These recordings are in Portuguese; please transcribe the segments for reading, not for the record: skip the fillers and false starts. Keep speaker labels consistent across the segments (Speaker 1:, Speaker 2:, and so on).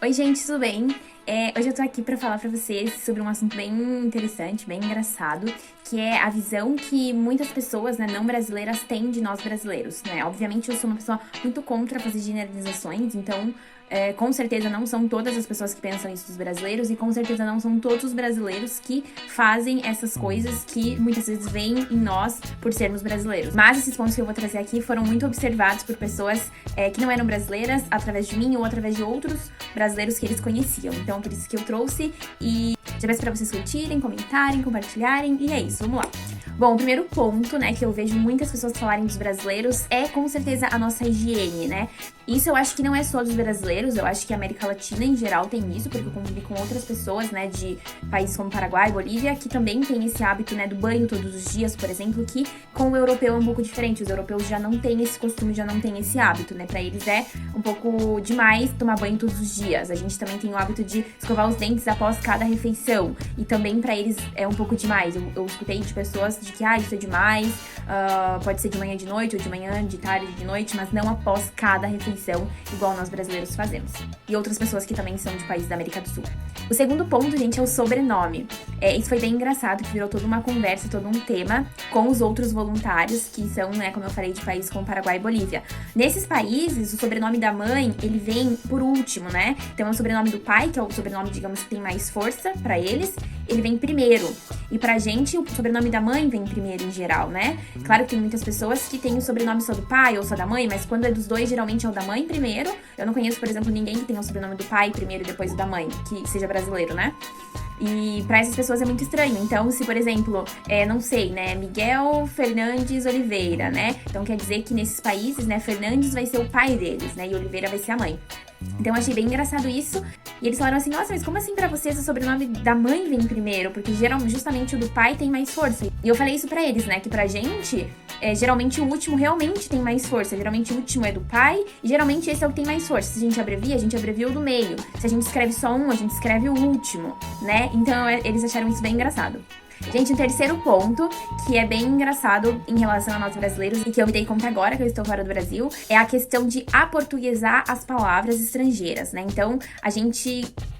Speaker 1: Oi, gente, tudo bem? Hoje eu tô aqui pra falar pra vocês sobre um assunto bem interessante, bem engraçado, que é a visão que muitas pessoas, né, não brasileiras têm de nós brasileiros, né? Obviamente eu sou uma pessoa muito contra fazer generalizações, então com certeza não são todas as pessoas que pensam isso dos brasileiros e com certeza não são todos os brasileiros que fazem essas coisas que muitas vezes vêm em nós por sermos brasileiros. Mas esses pontos que eu vou trazer aqui foram muito observados por pessoas que não eram brasileiras através de mim ou através de outros brasileiros que eles conheciam. Então, por isso que eu trouxe e já peço pra vocês curtirem, comentarem, compartilharem e é isso, vamos lá. Bom, o primeiro ponto, né, que eu vejo muitas pessoas falarem dos brasileiros é com certeza a nossa higiene, né? Isso eu acho que não é só dos brasileiros, eu acho que a América Latina em geral tem isso, porque eu convivi com outras pessoas, né, de países como Paraguai, Bolívia, que também tem esse hábito, né, do banho todos os dias, por exemplo, que com o europeu é um pouco diferente. Os europeus já não têm esse costume, já não têm esse hábito, né? Pra eles é um pouco demais tomar banho todos os dias. A gente também tem o hábito de escovar os dentes após cada refeição. E também pra eles é um pouco demais. Eu escutei de pessoas de que, isso é demais, pode ser de manhã de noite, ou de manhã, de tarde, de noite, mas não após cada refeição, igual nós brasileiros fazemos. E outras pessoas que também são de países da América do Sul. O segundo ponto, gente, é o sobrenome. Isso foi bem engraçado, que virou toda uma conversa, todo um tema com os outros voluntários, que são, né, como eu falei, de países como Paraguai e Bolívia. Nesses países, o sobrenome da mãe, ele vem por último, né? Então é o sobrenome do pai, que é o sobrenome, digamos, que tem mais força pra eles, ele vem primeiro. E pra gente, o sobrenome da mãe vem primeiro em geral, né? Claro que tem muitas pessoas que têm o sobrenome só do pai ou só da mãe, mas quando é dos dois, geralmente é o da mãe primeiro. Eu não conheço, por exemplo, ninguém que tenha o sobrenome do pai primeiro e depois o da mãe, que seja brasileiro, né? E pra essas pessoas é muito estranho. Então, se, por exemplo, não sei, né, Miguel Fernandes Oliveira, né? Então quer dizer que nesses países, né, Fernandes vai ser o pai deles, né? E Oliveira vai ser a mãe. Então eu achei bem engraçado isso. E eles falaram assim, nossa, mas como assim pra vocês o sobrenome da mãe vem primeiro? Porque justamente o do pai tem mais força. E eu falei isso pra eles, né, que pra gente, geralmente o último realmente tem mais força. Geralmente o último é do pai e geralmente esse é o que tem mais força. Se a gente abrevia o do meio. Se a gente escreve só um, a gente escreve o último, né? Então eles acharam isso bem engraçado. Gente, um terceiro ponto, que é bem engraçado em relação a nós brasileiros, e que eu me dei conta agora que eu estou fora do Brasil, é a questão de aportuguesar as palavras estrangeiras, né? Então,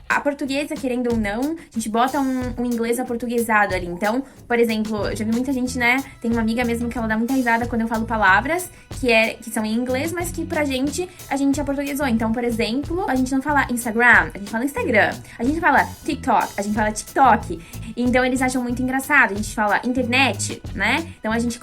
Speaker 1: a portuguesa, querendo ou não, a gente bota um inglês aportuguesado ali. Então, por exemplo, eu já vi muita gente, né? Tem uma amiga mesmo que ela dá muita risada quando eu falo palavras que são em inglês, mas que pra gente, a gente aportuguesou. Então, por exemplo, a gente não fala Instagram, a gente fala Instagram. A gente fala TikTok, a gente fala TikTok. Então, eles acham muito engraçado. A gente fala internet, né? Então, a gente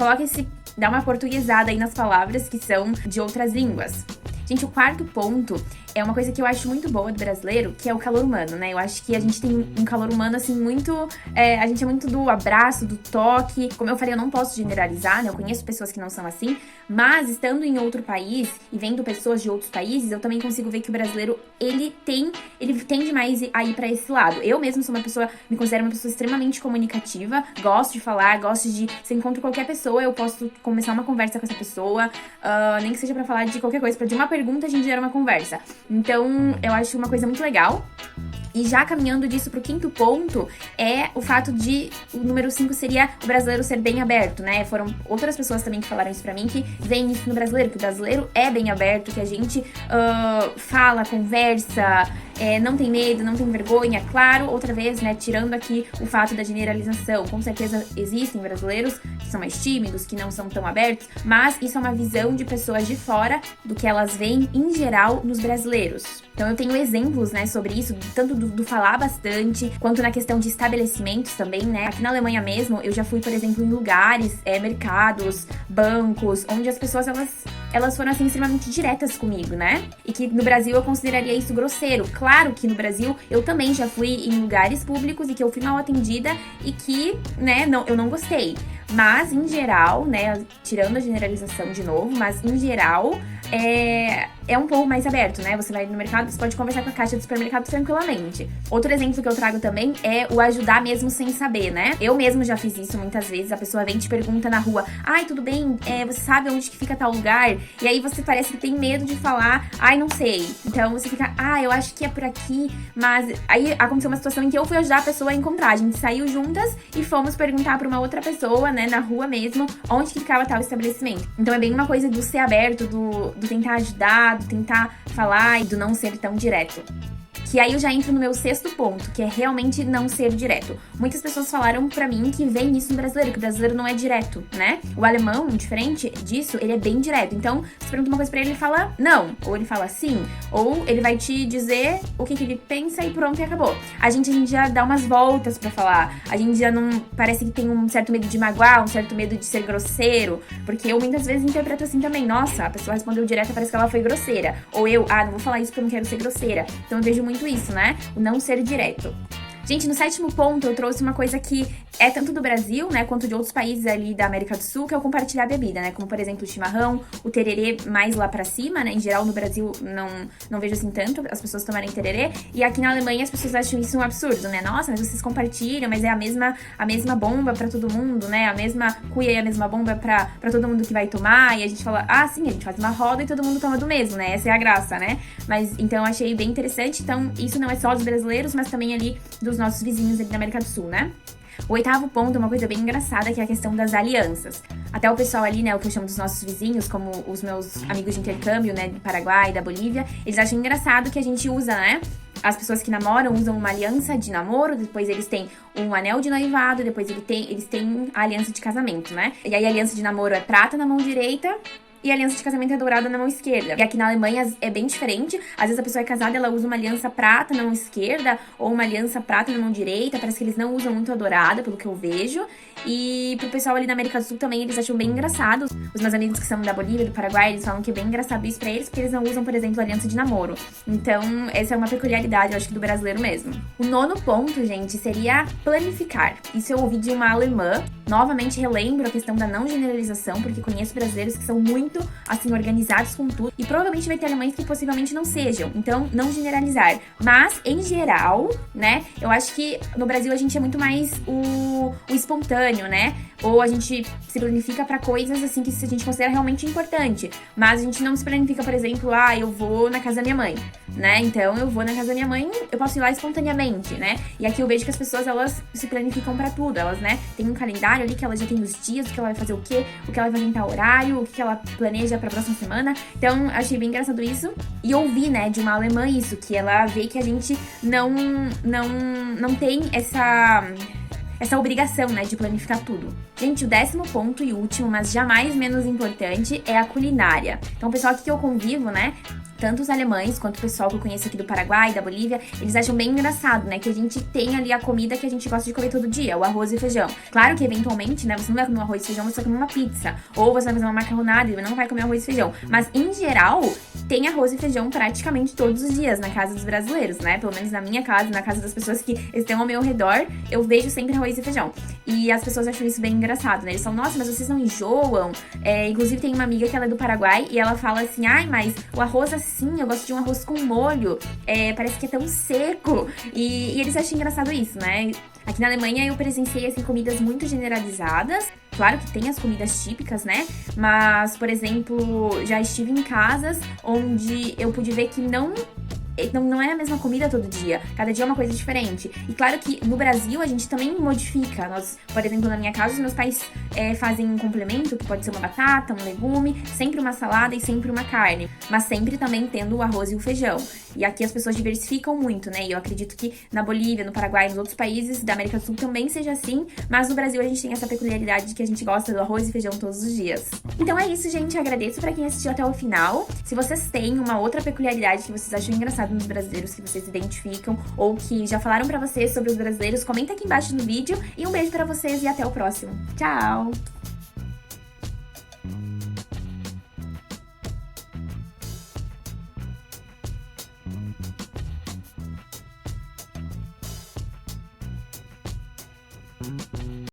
Speaker 1: dá uma portuguesada aí nas palavras que são de outras línguas. Gente, o quarto ponto é uma coisa que eu acho muito boa do brasileiro, que é o calor humano, né? Eu acho que a gente tem um calor humano, assim, muito... a gente é muito do abraço, do toque. Como eu falei, eu não posso generalizar, né? Eu conheço pessoas que não são assim. Mas, estando em outro país e vendo pessoas de outros países, eu também consigo ver que o brasileiro, ele tende mais a ir pra esse lado. Eu mesmo sou me considero uma pessoa extremamente comunicativa. Gosto de falar, se eu encontro qualquer pessoa, eu posso começar uma conversa com essa pessoa. Nem que seja pra falar de qualquer coisa. De uma pergunta, a gente gera uma conversa. Então, eu acho uma coisa muito legal. E já caminhando disso pro quinto ponto, é o fato o número 5 seria o brasileiro ser bem aberto, né? Foram outras pessoas também que falaram isso pra mim, que veem isso no brasileiro, que o brasileiro é bem aberto, que a gente fala, conversa, não tem medo, não tem vergonha. Claro, outra vez, né, tirando aqui o fato da generalização. Com certeza existem brasileiros que são mais tímidos, que não são tão abertos, mas isso é uma visão de pessoas de fora do que elas veem em geral nos brasileiros. Então eu tenho exemplos, né, sobre isso, tanto do falar bastante, quanto na questão de estabelecimentos também, né? Aqui na Alemanha mesmo, eu já fui, por exemplo, em lugares, mercados, bancos, onde as pessoas, elas foram, assim, extremamente diretas comigo, né? E que no Brasil eu consideraria isso grosseiro. Claro que no Brasil eu também já fui em lugares públicos e que eu fui mal atendida e que, né, eu não gostei. Mas, em geral, né, tirando a generalização de novo, mas em geral, é um pouco mais aberto, né? Você vai no mercado, você pode conversar com a caixa do supermercado tranquilamente. Outro exemplo que eu trago também é o ajudar mesmo sem saber, né? Eu mesmo já fiz isso muitas vezes. A pessoa vem e te pergunta na rua, tudo bem? Você sabe onde que fica tal lugar? E aí você parece que tem medo de falar, não sei. Então você fica, eu acho que é por aqui. Mas aí aconteceu uma situação em que eu fui ajudar a pessoa a encontrar. A gente saiu juntas e fomos perguntar pra uma outra pessoa, né, na rua mesmo, onde que ficava tal estabelecimento. Então é bem uma coisa do ser aberto, do tentar ajudar, do tentar falar e do não ser tão direto. Que aí eu já entro no meu sexto ponto, que é realmente não ser direto. Muitas pessoas falaram pra mim que vem isso no brasileiro, que o brasileiro não é direto, né? O alemão, diferente disso, ele é bem direto. Então, você pergunta uma coisa pra ele, ele fala não, ou ele fala sim, ou ele vai te dizer o que ele pensa e pronto, e acabou. A gente já dá umas voltas pra falar, a gente já não, parece que tem um certo medo de magoar, um certo medo de ser grosseiro, porque eu muitas vezes interpreto assim também, nossa, a pessoa respondeu direto, parece que ela foi grosseira, ou eu, não vou falar isso porque eu não quero ser grosseira. Então eu vejo muito isso, né? O não ser direto. Gente, no sétimo ponto eu trouxe uma coisa que é tanto do Brasil, né, quanto de outros países ali da América do Sul, que é o compartilhar a bebida, né, como por exemplo o chimarrão, o tererê mais lá pra cima, né, em geral no Brasil não vejo assim tanto as pessoas tomarem tererê, e aqui na Alemanha as pessoas acham isso um absurdo, né, nossa, mas vocês compartilham, mas é a mesma bomba pra todo mundo, né, a mesma cuia e a mesma bomba pra todo mundo que vai tomar, e a gente fala, sim, a gente faz uma roda e todo mundo toma do mesmo, né, essa é a graça, né, mas então eu achei bem interessante, então isso não é só dos brasileiros, mas também ali dos nossos vizinhos ali da América do Sul, né. O oitavo ponto é uma coisa bem engraçada, que é a questão das alianças. Até o pessoal ali, né, o que eu chamo dos nossos vizinhos, como os meus amigos de intercâmbio, né, do Paraguai, da Bolívia, eles acham engraçado que a gente usa, né, as pessoas que namoram usam uma aliança de namoro, depois eles têm um anel de noivado, depois eles têm a aliança de casamento, né? E aí a aliança de namoro é prata na mão direita, e a aliança de casamento é dourada na mão esquerda. E aqui na Alemanha é bem diferente. Às vezes a pessoa é casada, ela usa uma aliança prata na mão esquerda ou uma aliança prata na mão direita. Parece que eles não usam muito a dourada, pelo que eu vejo. E pro pessoal ali da América do Sul também, eles acham bem engraçado. Os meus amigos que são da Bolívia, do Paraguai, eles falam que é bem engraçado isso pra eles, porque eles não usam, por exemplo, aliança de namoro. Então, essa é uma peculiaridade, eu acho que do brasileiro mesmo. O nono ponto, gente, seria planificar. Isso eu ouvi de uma alemã. Novamente, relembro a questão da não generalização, porque conheço brasileiros que são muito, assim, organizados com tudo. E provavelmente vai ter alemães que possivelmente não sejam. Então, não generalizar. Mas, em geral, né, eu acho que no Brasil a gente é muito mais o espontâneo, né? Ou a gente se planifica pra coisas, assim, que a gente considera realmente importante. Mas a gente não se planifica, por exemplo, eu vou na casa da minha mãe, né? Então, eu vou na casa da minha mãe, eu posso ir lá espontaneamente, né? E aqui eu vejo que as pessoas, elas se planificam pra tudo. Elas, né, tem um calendário ali que ela já tem os dias, o que ela vai fazer o quê, o que ela vai fazer em tal horário, o que ela planeja pra próxima semana. Então, achei bem engraçado isso. E ouvi, né, de uma alemã isso, que ela vê que a gente não tem essa obrigação, né, de planificar tudo. Gente, o 10º ponto e último, mas jamais menos importante, é a culinária. Então, o pessoal aqui que eu convivo, né, tanto os alemães quanto o pessoal que eu conheço aqui do Paraguai, da Bolívia, eles acham bem engraçado, né, que a gente tem ali a comida que a gente gosta de comer todo dia, o arroz e feijão. Claro que, eventualmente, né, você não vai comer um arroz e feijão, você vai comer uma pizza. Ou você vai fazer uma macarronada e não vai comer arroz e feijão. Mas, em geral, tem arroz e feijão praticamente todos os dias na casa dos brasileiros, né? Pelo menos na minha casa, na casa das pessoas que estão ao meu redor, eu vejo sempre arroz e feijão. E as pessoas acham isso bem engraçado, né? Eles falam, nossa, mas vocês não enjoam? Inclusive, tem uma amiga que ela é do Paraguai e ela fala assim, mas o arroz assim, eu gosto de um arroz com molho, parece que é tão seco. E eles acham engraçado isso, né? Aqui na Alemanha eu presenciei, assim, comidas muito generalizadas. Claro que tem as comidas típicas, né? Mas, por exemplo, já estive em casas onde eu pude ver que não é a mesma comida todo dia. Cada dia é uma coisa diferente. E claro que no Brasil a gente também modifica. Por exemplo, na minha casa, os meus pais fazem um complemento, que pode ser uma batata, um legume, sempre uma salada e sempre uma carne. Mas sempre também tendo o arroz e o feijão. E aqui as pessoas diversificam muito, né? E eu acredito que na Bolívia, no Paraguai e nos outros países da América do Sul também seja assim. Mas no Brasil a gente tem essa peculiaridade de que a gente gosta do arroz e feijão todos os dias. Então é isso, gente. Eu agradeço pra quem assistiu até o final. Se vocês têm uma outra peculiaridade que vocês acham engraçado nos brasileiros, que vocês identificam ou que já falaram pra vocês sobre os brasileiros, comenta aqui embaixo no vídeo. E um beijo pra vocês e até o próximo. Tchau!
Speaker 2: Thank you.